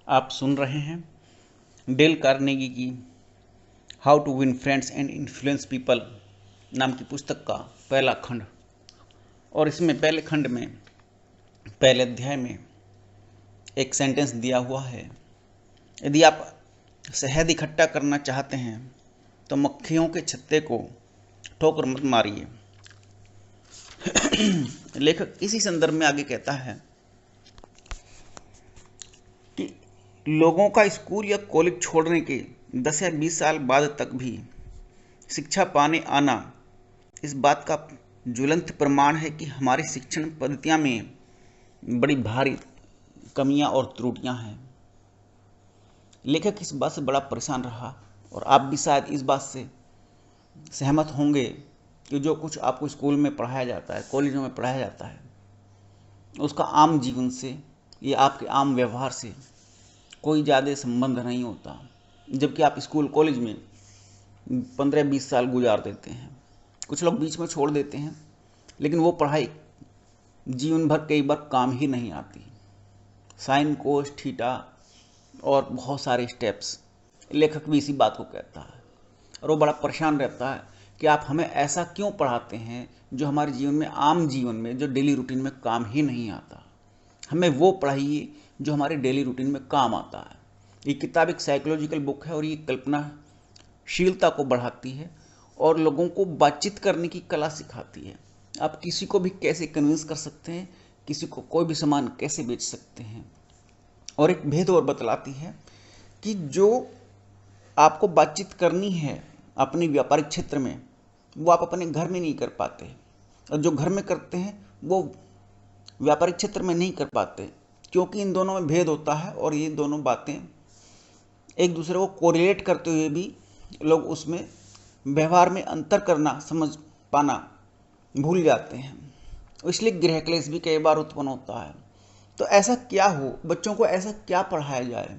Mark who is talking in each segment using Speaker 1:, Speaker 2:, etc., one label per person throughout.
Speaker 1: आप सुन रहे हैं डेल कार्नेगी की how to win friends and influence people नाम की पुस्तक का पहला खंड। और इसमें पहले खंड में पहले अध्याय में एक सेंटेंस दिया हुआ है, यदि आप शहद इकट्ठा करना चाहते हैं तो मक्खियों के छत्ते को ठोकर मत मारिए। लेखक इसी संदर्भ में आगे कहता है कि लोगों का स्कूल या कॉलेज छोड़ने के 10 या 20 साल बाद तक भी शिक्षा पाने आना इस बात का ज्वलंत प्रमाण है कि हमारी शिक्षण पद्धतियां में बड़ी भारी कमियां और त्रुटियां हैं। लेखक इस बात से बड़ा परेशान रहा और आप भी शायद इस बात से सहमत होंगे कि जो कुछ आपको स्कूल में पढ़ाया जाता है, कॉलेजों में पढ़ाया जाता है, उसका आम जीवन से या आपके आम व्यवहार से कोई ज़्यादा संबंध नहीं होता। जबकि आप स्कूल कॉलेज में 15-20 साल गुजार देते हैं, कुछ लोग बीच में छोड़ देते हैं, लेकिन वो पढ़ाई जीवन भर कई बार काम ही नहीं आती। साइन, कोस, थीटा और बहुत सारे स्टेप्स, लेखक भी इसी बात को कहता है और वो बड़ा परेशान रहता है कि आप हमें ऐसा क्यों पढ़ाते हैं जो हमारे जीवन में, आम जीवन में, जो डेली रूटीन में काम ही नहीं आता। हमें वो पढ़ाइए जो हमारे डेली रूटीन में काम आता है। ये किताब एक साइकोलॉजिकल बुक है और ये कल्पनाशीलता को बढ़ाती है और लोगों को बातचीत करने की कला सिखाती है। आप किसी को भी कैसे कन्विंस कर सकते हैं, किसी को कोई भी सामान कैसे बेच सकते हैं। और एक भेद और बतलाती है कि जो आपको बातचीत करनी है अपने व्यापारिक क्षेत्र में, वो आप अपने घर में नहीं कर पाते, और जो घर में करते हैं वो व्यापारिक क्षेत्र में नहीं कर पाते, क्योंकि इन दोनों में भेद होता है और ये दोनों बातें एक दूसरे को कोरिलेट करते हुए भी लोग उसमें व्यवहार में अंतर करना, समझ पाना भूल जाते हैं। इसलिए गृह क्लेश भी कई बार उत्पन्न होता है। तो ऐसा क्या हो, बच्चों को ऐसा क्या पढ़ाया जाए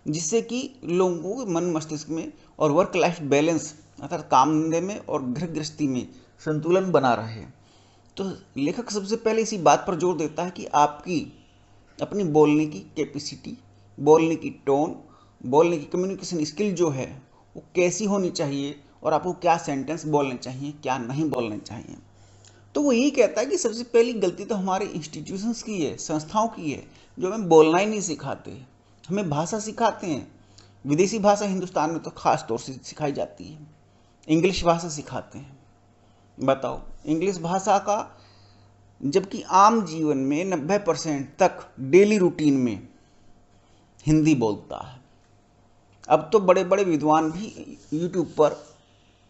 Speaker 1: जिससे कि लोगों को मन मस्तिष्क में और वर्क लाइफ बैलेंस अर्थात काम धंधे में और घर गृहस्थी में संतुलन बना रहे। तो लेखक सबसे पहले इसी बात पर जोर देता है कि आपकी अपनी बोलने की कैपेसिटी, बोलने की टोन, बोलने की कम्युनिकेशन स्किल जो है वो कैसी होनी चाहिए और आपको क्या सेंटेंस बोलने चाहिए, क्या नहीं बोलने चाहिए। तो वो यही कहता है कि सबसे पहली गलती तो हमारे इंस्टीट्यूशंस की है, संस्थाओं की है, जो हमें बोलना ही नहीं सिखाते। हमें भाषा सिखाते हैं, विदेशी भाषा हिंदुस्तान में तो खास तौर से सिखाई जाती है, इंग्लिश भाषा सिखाते हैं। बताओ, इंग्लिश भाषा का, जबकि आम जीवन में 90% तक डेली रूटीन में हिंदी बोलता है। अब तो बड़े बड़े विद्वान भी यूट्यूब पर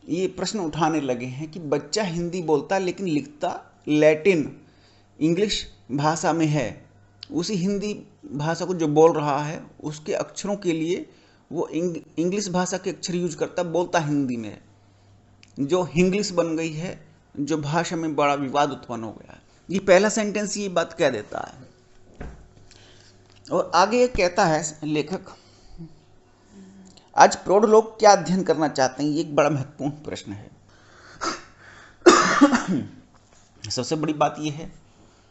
Speaker 1: ये प्रश्न उठाने लगे हैं कि बच्चा हिंदी बोलता है लेकिन लिखता लैटिन इंग्लिश भाषा में है। उसी हिंदी भाषा को जो बोल रहा है उसके अक्षरों के लिए वो इंग्लिश भाषा के अक्षर यूज करता, बोलता हिंदी में, जो हिंग्लिश बन गई है, जो भाषा में बड़ा विवाद उत्पन्न हो गया है। ये पहला सेंटेंस ये बात कह देता है। और आगे ये कहता है लेखक, आज प्रौढ़ लोग क्या अध्ययन करना चाहते हैं, ये एक बड़ा महत्वपूर्ण प्रश्न है। सबसे बड़ी बात यह है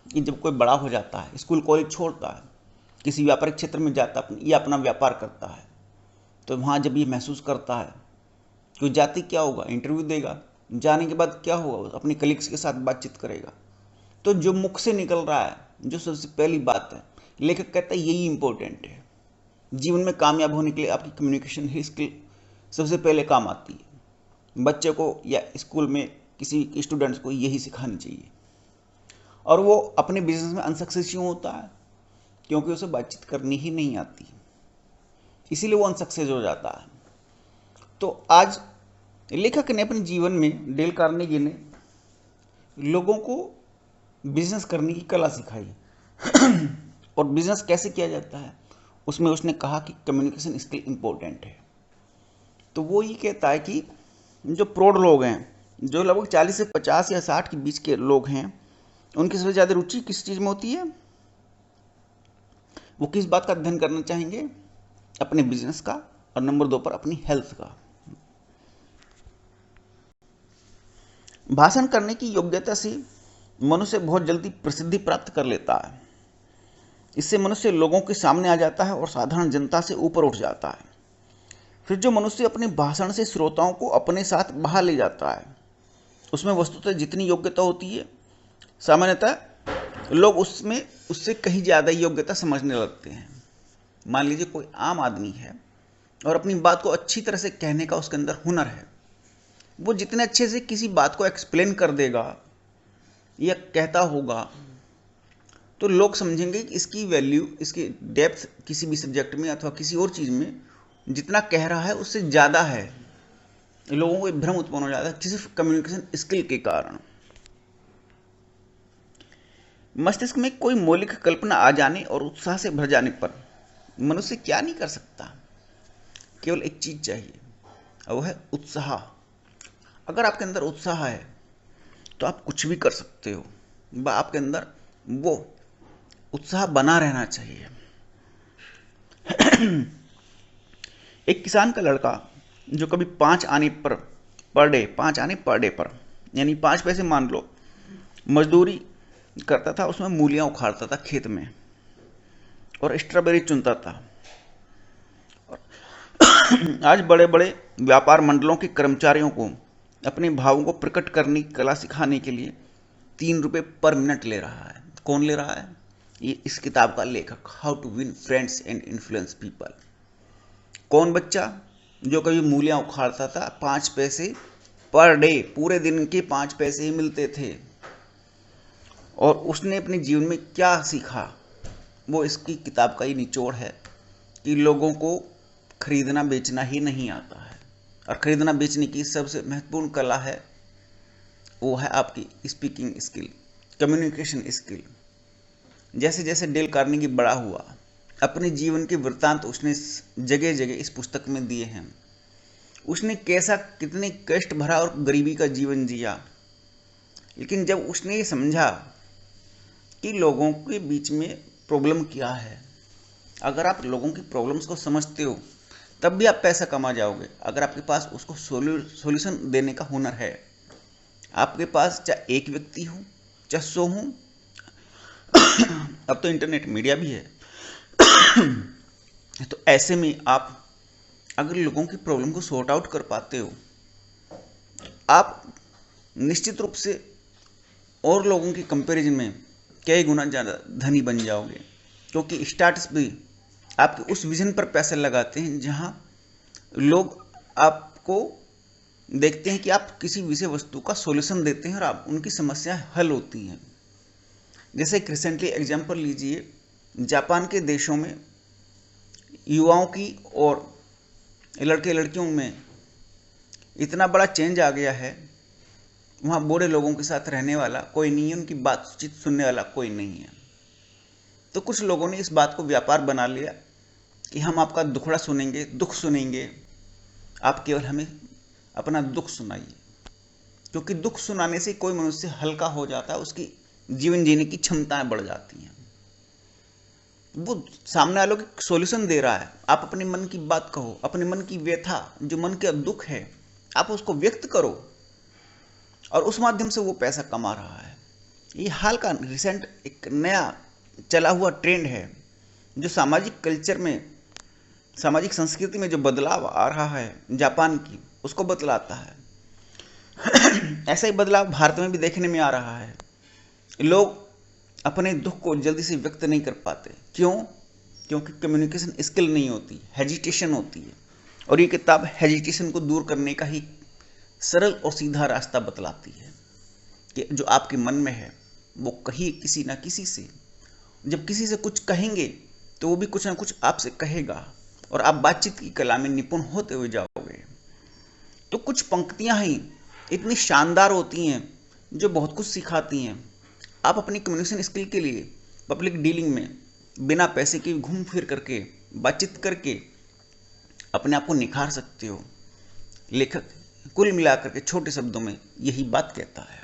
Speaker 1: कि जब कोई बड़ा हो जाता है, स्कूल कॉलेज छोड़ता है, किसी व्यापारिक क्षेत्र में जाता है या अपना व्यापार करता है, तो वहाँ जब ये महसूस करता है कि जाति क्या होगा, इंटरव्यू देगा, जाने के बाद क्या होगा, अपने कलीग्स के साथ बातचीत करेगा, तो जो मुख से निकल रहा है, जो सबसे पहली बात है, लेखक कहता है यही इंपॉर्टेंट है। जीवन में कामयाब होने के लिए आपकी कम्युनिकेशन स्किल सबसे पहले काम आती है। बच्चे को या स्कूल में किसी स्टूडेंट्स को यही सिखानी चाहिए। और वो अपने बिजनेस में अनसक्सेस क्यों होता है, क्योंकि उसे बातचीत करनी ही नहीं आती, इसीलिए वो अनसक्सेस हो जाता है। तो आज लेखक ने अपने जीवन में, डेल कार्नेगी ने लोगों को बिजनेस करने की कला सिखाई और बिजनेस कैसे किया जाता है उसमें उसने कहा कि कम्युनिकेशन स्किल इंपॉर्टेंट है। तो वो ये कहता है कि जो प्रौढ़ लोग हैं, जो लगभग 40 से 50 या 60 के बीच के लोग हैं, उनकी सबसे ज़्यादा रुचि किस चीज़ में होती है, वो किस बात का अध्ययन करना चाहेंगे, अपने बिजनेस का, और नंबर 2 पर अपनी हेल्थ का। भाषण करने की योग्यता से मनुष्य बहुत जल्दी प्रसिद्धि प्राप्त कर लेता है। इससे मनुष्य लोगों के सामने आ जाता है और साधारण जनता से ऊपर उठ जाता है। फिर जो मनुष्य अपने भाषण से श्रोताओं को अपने साथ बहा ले जाता है, उसमें वस्तुतः जितनी योग्यता होती है, सामान्यतः लोग उसमें उससे कहीं ज़्यादा योग्यता समझने लगते हैं। मान लीजिए कोई आम आदमी है और अपनी बात को अच्छी तरह से कहने का उसके अंदर हुनर है, वो जितने अच्छे से किसी बात को एक्सप्लेन कर देगा या कहता होगा, तो लोग समझेंगे कि इसकी वैल्यू, इसकी डेप्थ किसी भी सब्जेक्ट में अथवा किसी और चीज़ में जितना कह रहा है उससे ज़्यादा है। लोगों को भ्रम उत्पन्न हो जाता है सिर्फ कम्युनिकेशन स्किल के कारण। मस्तिष्क में कोई मौलिक कल्पना आ जाने और उत्साह से भर जाने पर मनुष्य क्या नहीं कर सकता। केवल एक चीज़ चाहिए, और वो है उत्साह। अगर आपके अंदर उत्साह है तो आप कुछ भी कर सकते हो। आपके अंदर वो उत्साह बना रहना चाहिए। एक किसान का लड़का जो कभी 5 आने पर डे पर यानी 5 पैसे मान लो मजदूरी करता था, उसमें मूलियाँ उखाड़ता था खेत में और स्ट्रॉबेरी चुनता था। आज बड़े बड़े व्यापार मंडलों के कर्मचारियों को अपने भावों को प्रकट करने की कला सिखाने के लिए 3 रुपये पर मिनट ले रहा है। कौन ले रहा है? ये इस किताब का लेखक, how to win friends and influence people. कौन बच्चा जो कभी मूलियाँ उखाड़ता था, 5 पैसे पर डे, पूरे दिन के 5 पैसे ही मिलते थे, और उसने अपने जीवन में क्या सीखा, वो इसकी किताब का ही निचोड़ है कि लोगों को खरीदना बेचना ही नहीं आता है, और खरीदना बेचने की सबसे महत्वपूर्ण कला है वो है आपकी स्पीकिंग स्किल, कम्युनिकेशन स्किल। जैसे जैसे डेल कार्नेगी बड़ा हुआ, अपने जीवन के वृत्तांत उसने जगह जगह इस पुस्तक में दिए हैं। उसने कैसा, कितने कष्ट भरा और गरीबी का जीवन जिया, लेकिन जब उसने ये समझा कि लोगों के बीच में प्रॉब्लम क्या है, अगर आप लोगों की प्रॉब्लम्स को समझते हो तब भी आप पैसा कमा जाओगे, अगर आपके पास उसको सॉल्यूशन देने का हुनर है। आपके पास चाहे एक व्यक्ति हो चाहे 100 हो, अब तो इंटरनेट मीडिया भी है, तो ऐसे में आप अगर लोगों की प्रॉब्लम को सॉर्ट आउट कर पाते हो, आप निश्चित रूप से और लोगों की कंपैरिजन में कई गुना ज़्यादा धनी बन जाओगे, क्योंकि स्टार्टअप्स भी आपके उस विजन पर पैसे लगाते हैं जहां लोग आपको देखते हैं कि आप किसी विषय वस्तु का सॉल्यूशन देते हैं और आप उनकी समस्याएं हल होती हैं। जैसे एक रिसेंटली एग्जांपल लीजिए, जापान के देशों में युवाओं की और लड़के लड़कियों में इतना बड़ा चेंज आ गया है, वहाँ बूढ़े लोगों के साथ रहने वाला कोई नहीं है, उनकी बातचीत सुनने वाला कोई नहीं है। तो कुछ लोगों ने इस बात को व्यापार बना लिया कि हम आपका दुखड़ा सुनेंगे, दुख सुनेंगे, आप केवल हमें अपना दुख सुनाइए, क्योंकि दुख सुनाने से कोई मनुष्य हल्का हो जाता है, उसकी जीवन जीने की क्षमताएं बढ़ जाती हैं। वो सामने वालों को सॉल्यूशन दे रहा है, आप अपने मन की बात कहो, अपने मन की व्यथा, जो मन का दुख है, आप उसको व्यक्त करो, और उस माध्यम से वो पैसा कमा रहा है। ये हाल का रिसेंट एक नया चला हुआ ट्रेंड है, जो सामाजिक कल्चर में, सामाजिक संस्कृति में जो बदलाव आ रहा है जापान की, उसको बतलाता है। ऐसा ही बदलाव भारत में भी देखने में आ रहा है। लोग अपने दुख को जल्दी से व्यक्त नहीं कर पाते। क्यों? क्योंकि कम्युनिकेशन स्किल नहीं होती, हेजिटेशन होती है, और ये किताब हेजिटेशन को दूर करने का ही सरल और सीधा रास्ता बतलाती है कि जो आपके मन में है वो कहिए किसी ना किसी से। जब किसी से कुछ कहेंगे तो वो भी कुछ ना कुछ आपसे कहेगा, और आप बातचीत की कला में निपुण होते हुए जाओगे। तो कुछ पंक्तियां ही इतनी शानदार होती हैं जो बहुत कुछ सिखाती हैं। आप अपनी कम्युनिकेशन स्किल के लिए पब्लिक डीलिंग में बिना पैसे के घूम फिर करके बातचीत करके अपने आप को निखार सकते हो। लेखक कुल मिलाकर के छोटे शब्दों में यही बात कहता है।